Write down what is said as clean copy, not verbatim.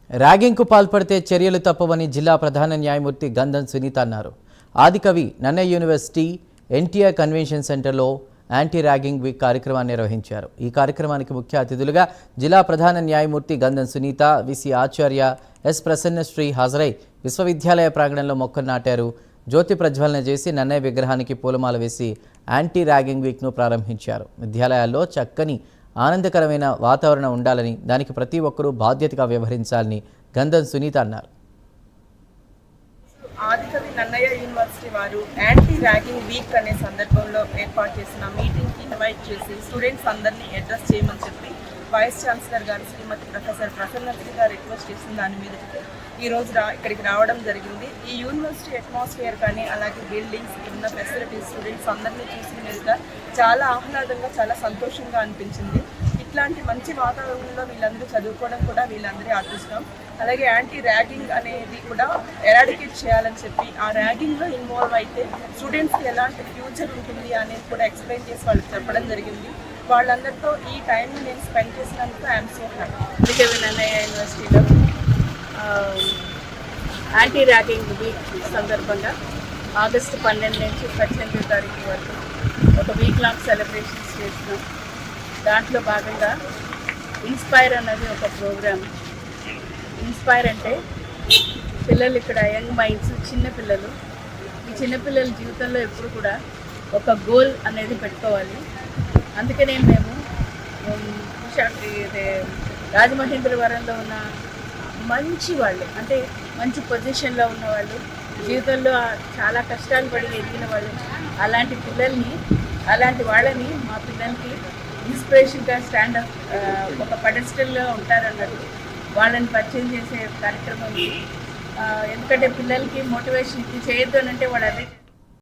ర్యాగింగ్కు పాల్పడితే చర్యలు తప్పవని జిల్లా ప్రధాన న్యాయమూర్తి గంధం సునీత అన్నారు. ఆదికవి నన్నయ్య యూనివర్సిటీ ఎన్టీఆర్ కన్వెన్షన్ సెంటర్లో యాంటీ ర్యాగింగ్ వీక్ కార్యక్రమాన్ని నిర్వహించారు. ఈ కార్యక్రమానికి ముఖ్య అతిథులుగా జిల్లా ప్రధాన న్యాయమూర్తి గంధం సునీత, విసి ఆచార్య ఎస్ ప్రసన్నశ్రీ హాజరై విశ్వవిద్యాలయ ప్రాంగణంలో మొక్కలు నాటారు. జ్యోతి ప్రజ్వలన చేసి నన్నయ్య విగ్రహానికి పూలమాల వేసి యాంటీ ర్యాగింగ్ వీక్ను ప్రారంభించారు. విద్యాలయాల్లో చక్కని ఆనందకరమైన వాతావరణం ఉండాలని, దానికి ప్రతి ఒక్కరూ బాధ్యతగా వ్యవహరించాలని గంధం సునీత అన్నారు. ఆదికవి నన్నయ్య యూనివర్సిటీ వారు యాంటీ ర్యాగింగ్ వీక్ అనే సందర్భంలో ఏర్పాటు చేసిన మీటింగ్కి ఇన్వైట్ చేసి స్టూడెంట్స్ అందరినీ అడ్రస్ చేయమని చెప్పి వైస్ ఛాన్సలర్ గారు శ్రీమతి ప్రొఫెసర్ ప్రసన్నశ్రీ గారు రిక్వెస్ట్ చేసిన దాని మీద ఈరోజు ఇక్కడికి రావడం జరిగింది. ఈ యూనివర్సిటీ అట్మాస్ఫియర్ కానీ అలాగే బిల్డింగ్స్, ఉన్న ఫెసిలిటీస్ స్టూడెంట్స్ అందరినీ చూసిన మీదుగా చాలా ఆహ్లాదంగా, చాలా సంతోషంగా అనిపించింది. ఇట్లాంటి మంచి వాతావరణంలో వీళ్ళందరూ చదువుకోవడం కూడా వీళ్ళందరి అదృష్టం. అలాగే యాంటీ ర్యాగింగ్ అనేది కూడా ఎరాడికేట్ చేయాలని చెప్పి ఆ ర్యాగింగ్లో ఇన్వాల్వ్ అయితే స్టూడెంట్స్కి ఎలాంటి ఫ్యూచర్ ఉంటుంది అనేది కూడా ఎక్స్ప్లెయిన్ చేసి వాళ్ళకి చెప్పడం జరిగింది. వాళ్ళందరితో ఈ టైంని నేను స్పెండ్ చేసినందుకు ఐఎమ్ సో హ్యాపీ. ఆదికవి నన్నయ్య యూనివర్సిటీలో యాంటీ ర్యాగింగ్ వీక్ సందర్భంగా ఆగస్టు 12 నుంచి 18 తారీఖు వరకు ఒక వీక్ లాంగ్ సెలబ్రేషన్స్ చేస్తున్నాం. దాంట్లో భాగంగా ఇన్స్పైర్ అన్నది ఒక ప్రోగ్రామ్. ఇన్స్పైర్ అంటే పిల్లలు, ఇక్కడ యంగ్ మైండ్స్, చిన్నపిల్లలు, ఈ చిన్నపిల్లల జీవితంలో ఎప్పుడు కూడా ఒక గోల్ అనేది పెట్టుకోవాలి. అందుకనే మేము రాజమహేంద్రవరంలో ఉన్న మంచి వాళ్ళు, అంటే మంచి పొజిషన్లో ఉన్న వాళ్ళు, జీవితంలో చాలా కష్టాలు పడి ఎదిగిన వాళ్ళు, అలాంటి పిల్లల్ని, అలాంటి వాళ్ళని మా పిల్లలకి ఇన్స్పిరేషన్గా స్టాండప్ ఒక పెడెస్టల్లో ఉంటారన్నట్టు వాళ్ళని పరిచయం చేసే కార్యక్రమం. ఎందుకంటే పిల్లలకి మోటివేషన్ ఇది చేయొద్దు అని అంటే వాళ్ళు అదే